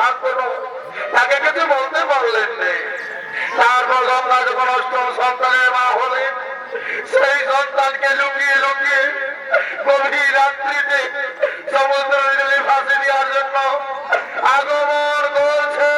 থাকবে না, তাকে কিছু বলতে পারলেন না। তারপর গঙ্গা যখন অষ্টম সন্তানের মা হলেন, সেই সন্তানকে লুকিয়ে লুকিয়ে গভীর রাত্রিতে সমুদ্রের জলে ভাসিয়ে দেওয়ার জন্য আগমন করছে।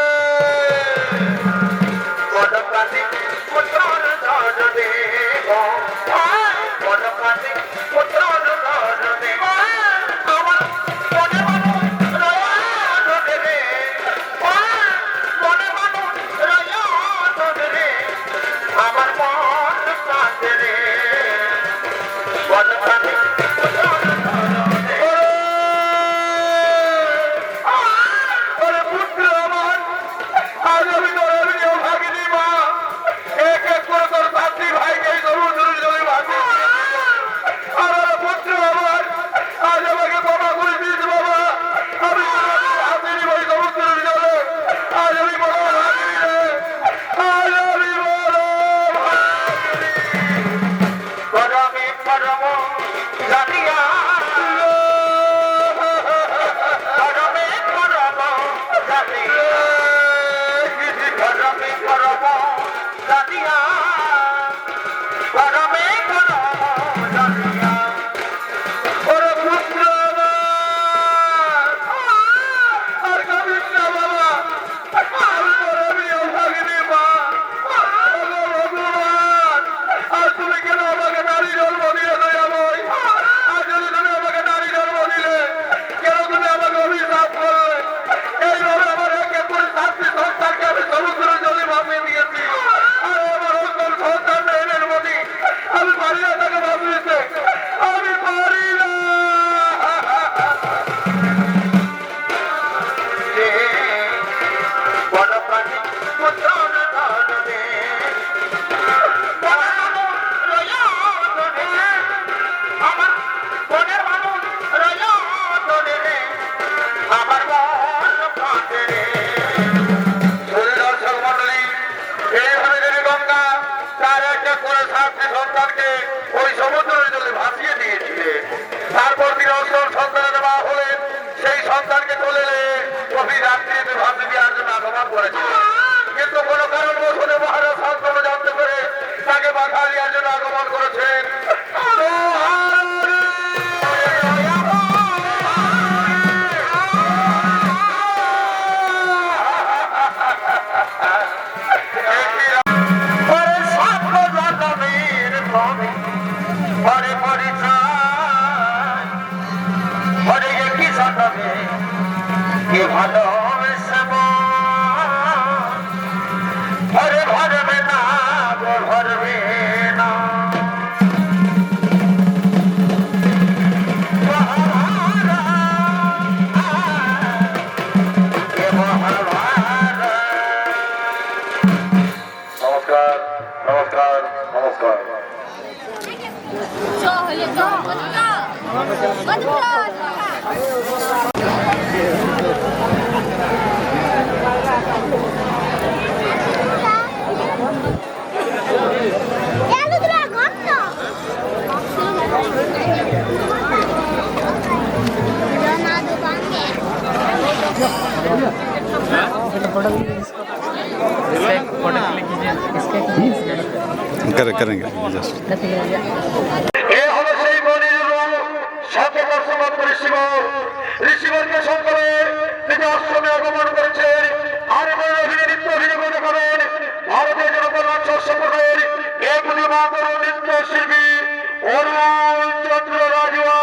তারপর তিনি অষ্টম সন্তানের মা হলেন, সেই সন্তানকে কোলে গভীর রাত্রিতে ভাসিয়ে দেওয়ার জন্য আগমন করেছিলেন। কিন্তু কোন কারণবশত মহারাজ শান্তনু জানতে পেরে তাকে বাধা দেওয়ার জন্য আগমন করেছেন। करेंगे जस्ट ঋষিবরকে সঙ্গে তিনি আশ্রমে আগমন করেছেন। আর নৃত্য অভিনয় করেন ভারতীয় জনগণ শস্যপুরের এগুলি মাতর নৃত্য শিল্পী অরুণ চন্দ্র রাজুয়া।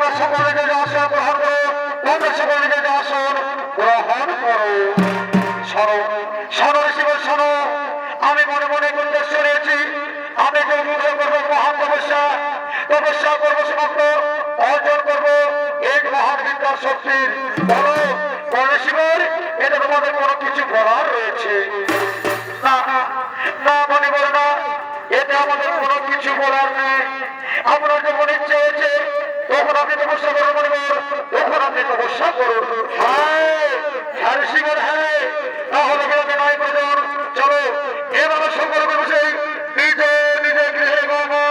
তোমরা সকলে যে আসন গ্রহণ করো, তোমরা সকলে যে আসন গ্রহণ করো। শোনো শোনো ঋষিগণ শোনো, আমি মনে মনে উদ্দেশ্য নিয়েছি, আমি যে অনুগ্রহ করবো মহান তপস্যা, তপস্যা করবো সমাপ্ত অর্জন করবো এই মহান বিদ্যার শক্তির। বলো ঋষিগণ, এটা তোমাদের কোনো কিছু বলার রয়েছে? না না মনে বলো না, এতে আমাদের কোনো কিছু বলার নেই। আপনার যখন ইচ্ছে হয়েছে তখন আপনি তপস্যা করুন মনে বল, তখন আপনি তপস্যা করুন। হ্যাঁ হ্যাঁ ঋষিগণ, হ্যাঁ তাহলে বেরোতে নয় প্রয়োজন। চলো এভাবে সকলকে বসে নিজে নিজে গৃহে বাবা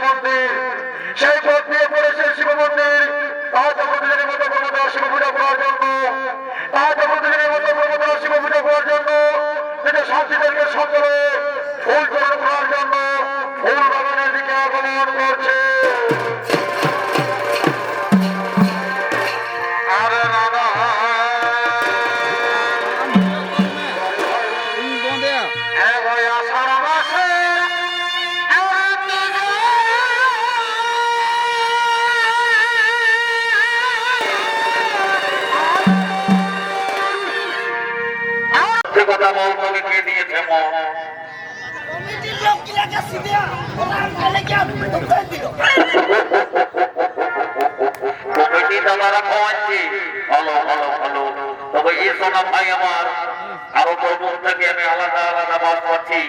মন্দির, সেই পথ দিয়ে পড়েছে শিব মন্দির। আজ প্রতিদিনের মতো প্রমোদা শিব পূজা করার জন্য, আজ প্রতিদিনের মতো প্রমোদা শিব পূজা করার জন্য, যেটা সাথীদেরকে সকলে ফুল গ্রহণ করার জন্য ফুল বাগানের দিকে আগমন করছে। আরে রাধা হ্যাঁ ভাই আষাঢ় মাসে কথা বলতে কে দিয়েছে মন? কমিটির লোক কি লাগাছি দিয়া ওরা গেলে কি আমি ঢুকাই দিল কমিটি দাদারা খাওয়াচ্ছি ভালো ভালো ভালো। তবে এই সোনা ভাই আমার আরো তোর মুখ থেকে আমি আলাদা আলাদা বাস পাচ্ছি।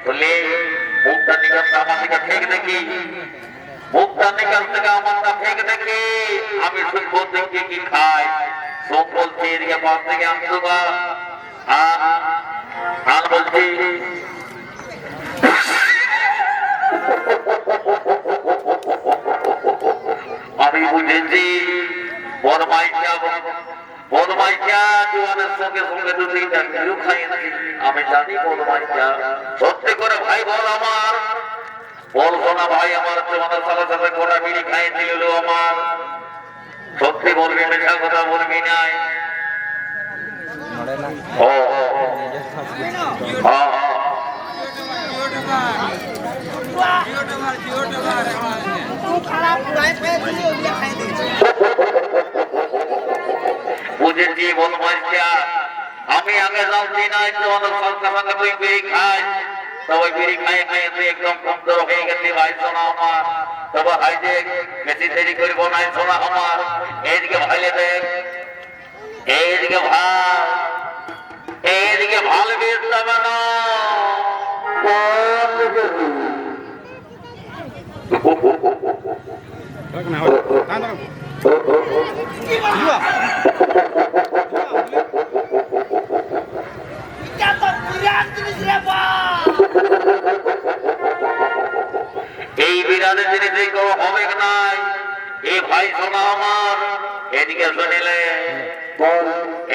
বলে মুখটা নিকাশ আমার দিকে ঠিক দেখি, মুখটা নিকাশ থেকে আমারটা ঠিক দেখি। আমি শুনবো দেখি কি খাই। সব বলছি এদিকে বাস থেকে আনতো বা আর বলছি আমি বুঝেছি বদমাইচা জোয়ানের সঙ্গে সঙ্গে দু তিনটা বিরু খাইয়েছি। আমি জানি বদমাইচা সত্যি করে ভাই বল আমার, বলবো না ভাই আমার জোয়ানের সাথে সাথে গোটা বিড়ি খাইয়ে দিল আমার। সত্যি বলবি, মেশা কথা বলবি নাই। বুঝেছি বদমাইশা, আমি আগে জানছি না অনেক সরকার সঙ্গে তুই বিড়ি খাই। তবে বিড়ি খাইয়ে খাইয়ে তুই একদম কমজোর হয়ে গেছি ভাই শোনা আমার। তবে ভাই যে বেশি দেরি করবো না শোনা আমার। এইদিকে ভাইলে দেখ, এইদিকে ভাল, এইদিকে ভাল বেশ যাবে না। এই বিরানে জিনিস হবে নাই। এই ভাই শোনা আমার, এদিকে শুনিলে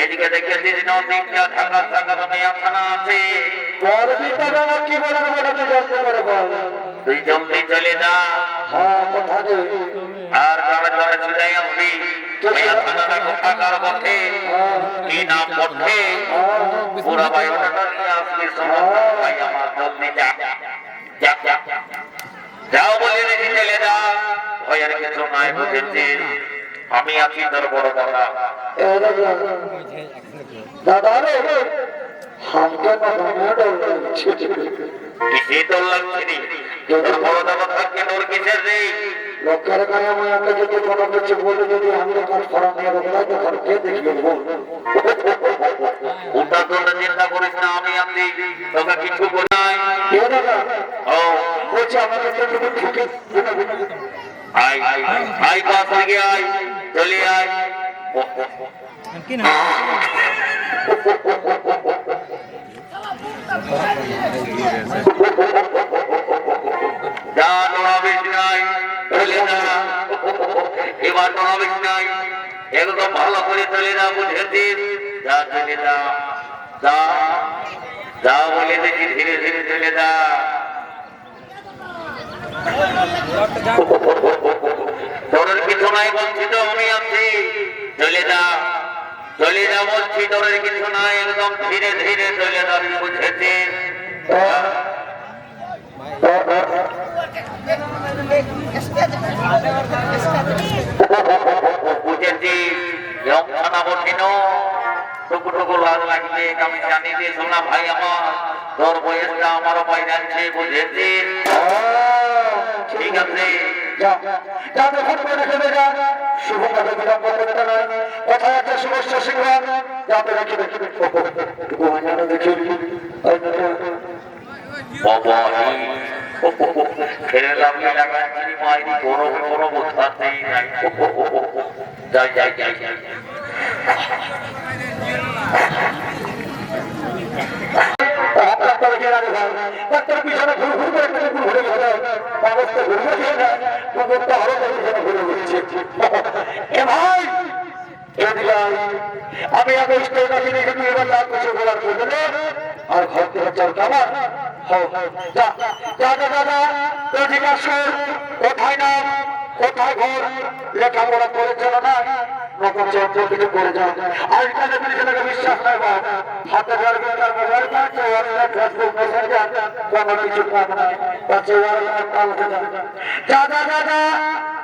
এদিকে দেখেছি তিনটা ঢাকা ঢাকা থানা আছে। তুই জলদি চলে যা আর গ্রামে গ্রামে চলে আসবি। থাকার পথে কি নাম পথে পুরা বায়োডাটা নিয়ে আসবি। ভাই আমার জলদি যা, যাও বলে রেখে চলে যা। ভয়ের কিছু নাই, বুঝেছি আমি আছি তোর বড় দাদা। দাদা রে কিসে তোর লাগছে? তোর বড় দাদা থাকতে তোর কিসের রে? লোকের গায়ে আমি একটা যদি কোনো কিছু বলে যদি আমি কাজ করা নিয়ে রোকাই তখন কে দেখবে বল? ওটা তোর চিন্তা করিস না, আমি আছি তোকে কিছু বলি নাই। ও বলছি আমাকে একটু ঠুকে আই আই পাশ থেকে আই, চলে আয়। যা দৌড়াবিস নাই, চলে যা। এবার দৌড়াবিস নাই, একদম ভালো করে চলে যা, বুঝেছিস? যা চলে যা, যা যা বলে দেখি, ধীরে ধীরে চলে যা। তোর কিছু নাই বলছি তো, আমি আছি, চলে যা, চলে যা বলছি। তোর কিছু নাই, একদম ধীরে ধীরে চলে যাবি, বুঝেছিস? বুঝেছি থানা বসিন টুকু টুকু লাল লাগবে। আমি জানি যে শোনা ভাই আমার, তোর বয়সটা আমারও ভাই জানছে, বুঝেছিস? ঠিক আছে, কথা একটা সমস্যা শিখলাম, যাতে রেখে দেখি খেলাম মাইনি কোনো বোঝাতেই নাই। যাই যাই যাই যাই পিছনে ঘুর ঘুর করে ঘুরে ঘুরে অবস্থা ঘুরে আমি আগে স্টেজ আছি দেখে তুই এবার যা কিছু বলার করবে আর ঘর থেকে চল কেমন যা যা যা দাদা এদিকে আসো কোথায় নাম কোথায় ঘর লেখাপড়া করেছিল না কিছু করে যাও আর এখানে ছেলেকে বিশ্বাস নাই বা হাতে ধরবে তার মোবাইল পাচ্ছে ফেসবুক মেসেঞ্জার কোনো কিছু কাজ নাই পাচ্ছে যা যা যা যা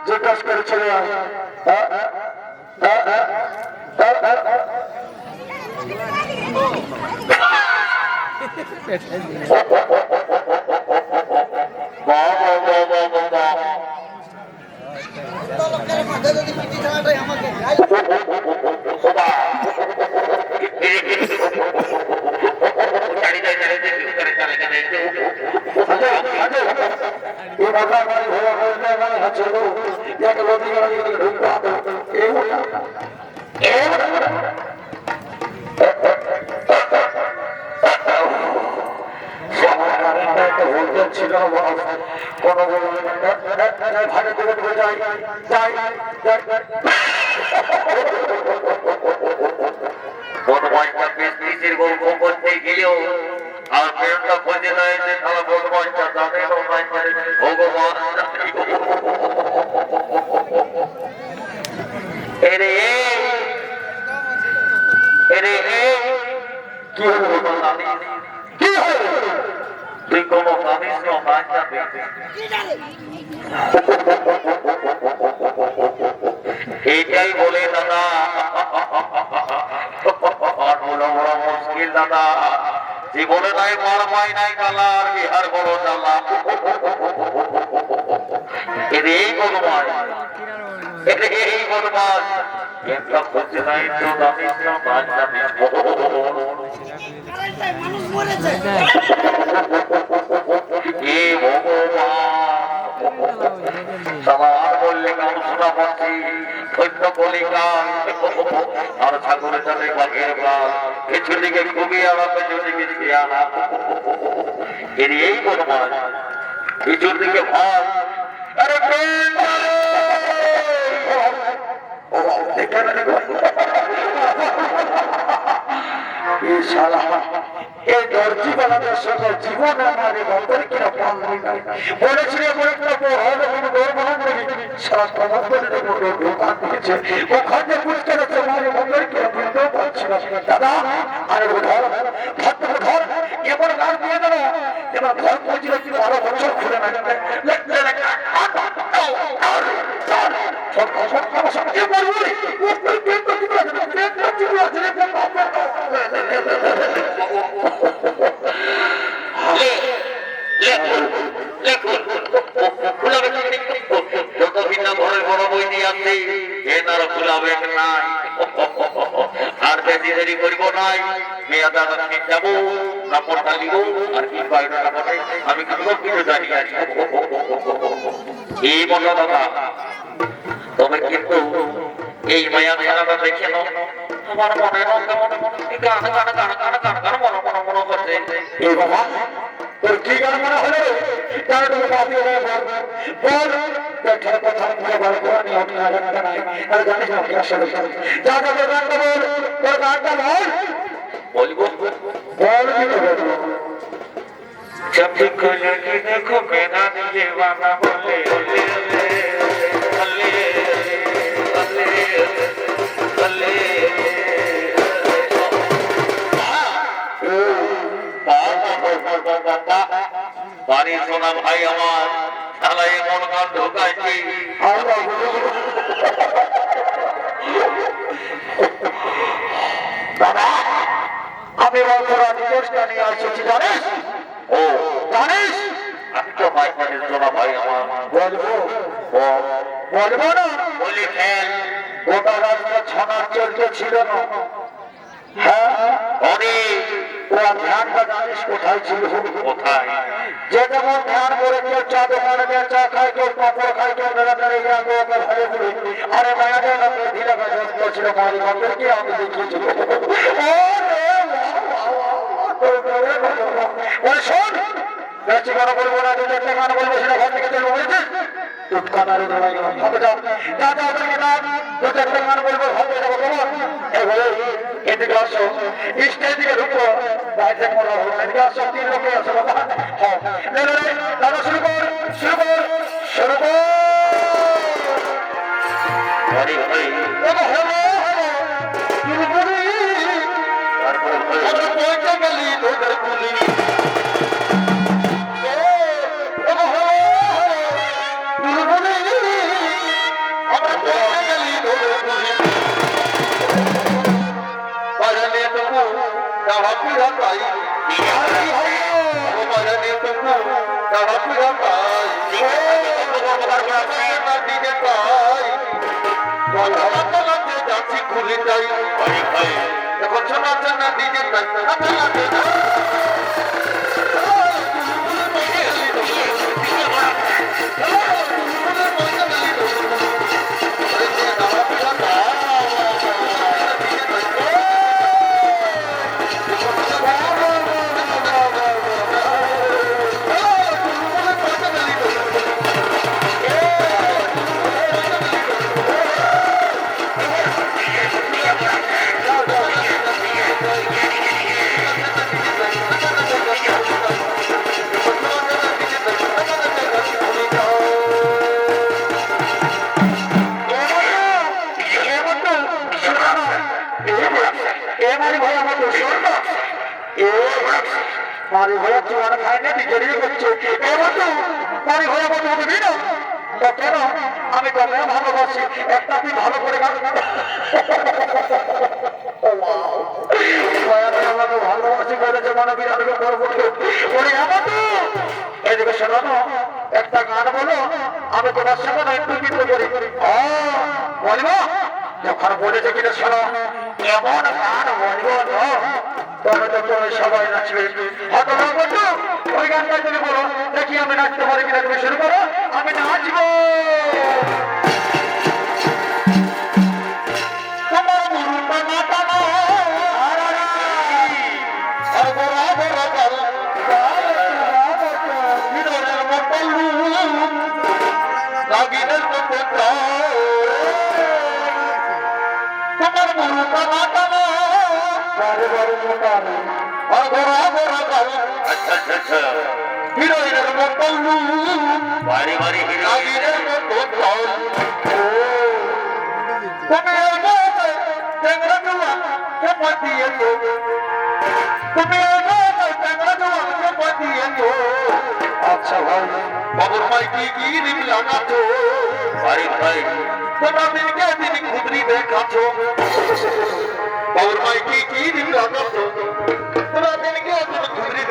যে কাজ করে চলে আয় ছিল কোনো ভালো করে যাই বদমাইশটা পেস্টিসের গল্প করতে গেলেও আর প্রেমটা খোঁজে নেয় যে তারা বদমাইশটা জানে ভগবান কি হলো কি হলো তুই কোনো জানিস না যাবে এইটাই বলে দাদা আর বড় বড় মুশকিল দাদা জীবনে নাই মার পাই নাই গালা আর বিহার বড় জ্বালা এই বদমাস এই বদমাস একটা খুঁজে নাই তো জানিস না বাদ জানিস মানুষ মরেছে সবার বললে গান শোনা পাচ্ছি সত্য কলিকা আর ঠাকুরের সাথে বাঘের বাল কিছু দিকে খুবই আনা কিছু দিকে শিয়ানা এর এই বদমাস কিছুর দিকে ভাত আরে এই দর্জি বানানোর সঙ্গে জীবন আমার ভক্তের কিনা পাল্লি নাই বলেছিল সারা সমাজ করে দোকান দিয়েছে ওখানে বুঝতে গেছে আমার ভক্তের কিনা বুঝতেও পারছি না দাদা আরে ধর ধর এবার গান দিয়ে দেবো এবার ঘর পৌঁছিল 12 বছর ঘুরে না বড় বই নিয়ে আসছি এনারা ফুলাবে নাই আর বেশি দেরি করবো নাই মেয়া দাদা যাবো কাপড়টা নিব আর কি বাইরটা বলে আমি কিন্তু সব কিছু জানি আছি এই বলো দাদা তবে কিন্তু এই মায়া খেলাটা দেখে নাও আমার মনে গান গান গান গান গান গান মনে মনে মনে করছে এই বাবা তোর কি গান মনে হলো তার বল দেখে কথা বলে বল কোরআন আমি আলাদা নাই আর জানিস না কি আসলে যা যা গান বল তোর গানটা বল বলবো বল কি বলবো जब देखो लगी देखो मेरा दीवाना बोले ओले ओले ओले ओले বাড়ি শোনা ভাই আমার তাহলে এমন গান ঢোকাইছি দাদা আমি বলবো নিজের নিয়ে আসছি জানিস ও জানিস আমি তো ভাই মানে শোনা ভাই আমার বলবো বলবো না বলি খেল গোটা রাস্তা ছানার চলতে ছিল না হ্যাঁ অনেক ওরা ধ্যানটা জানিস কোথায় ছিল কোথায় যে যেমন ধ্যান করে কেউ চা দোকানে গিয়ে চা খায় কেউ পাপড় খায় কেউ বেড়াতে ওকে ভালো করে আরে মায়াদের লোকের ধীরে কাজ করছিল মারি বাপেরকে আমি দেখেছি শোন বেশি গান বলবো না দু চারটে গান বলবো সেটা ঘর থেকে চলবো বলেছিস দাদা হয়তো একটা গান বলবো ভালো যাবো কেমন এবারে এদিকে আসো স্টেজ দিকে ঢুকো বাইরে কোনো এদিকে আসো 3 লোকে আসো বাবা হ্যাঁ দাদা শুরু কর আরে ভাই বাবা হলো আমরা পৌঁছে গেলি তোদের পুলি যাচ্ছি খুলে যাই এখন শোনাচ্ছেন না ডিজে মারি ভয়া চুয়ানো খায় না নিজেরই করছে মারি ভয়া মতো হবে না কেন আমি তোকে ভালোবাসি একটা তুই ভালো করে গান আমাকে ভালোবাসি বলেছে মনে বিরাটকে করবো এদিকে শোনো একটা গান বলো আমি তোমার সঙ্গে একটু কিন্তু করি বলবো যখন বলেছে কিনা শোনো এমন গান বলবো তবে তো তুমি সবাই নাচবে হয়তো বন্ধু ওই গানটা যদি বলো দেখি আমি নাচতে পারি কিনা তুমি শুরু করো আমি নাচবো তোমার মুরুটা নাটানো নাগিনের মতো তোমার মুরুটা নাটানো হিরোইনের মতো বাড়ি বাড়ি হিরোইনের মতো তুমি টেংরা জোয়ানকে পাঠিয়েছ তুমি টেংরা জোয়ানকে পাঠিয়েছ আচ্ছা ভাই বাবুর ভাই কি রিম লাগাছো ভাই ভাই তোমরা দিনকে দিন খুদরি দেখাছ বাবুর ভাই কি রিম লাগাছো তোমরা দিনকে দিন খুদরি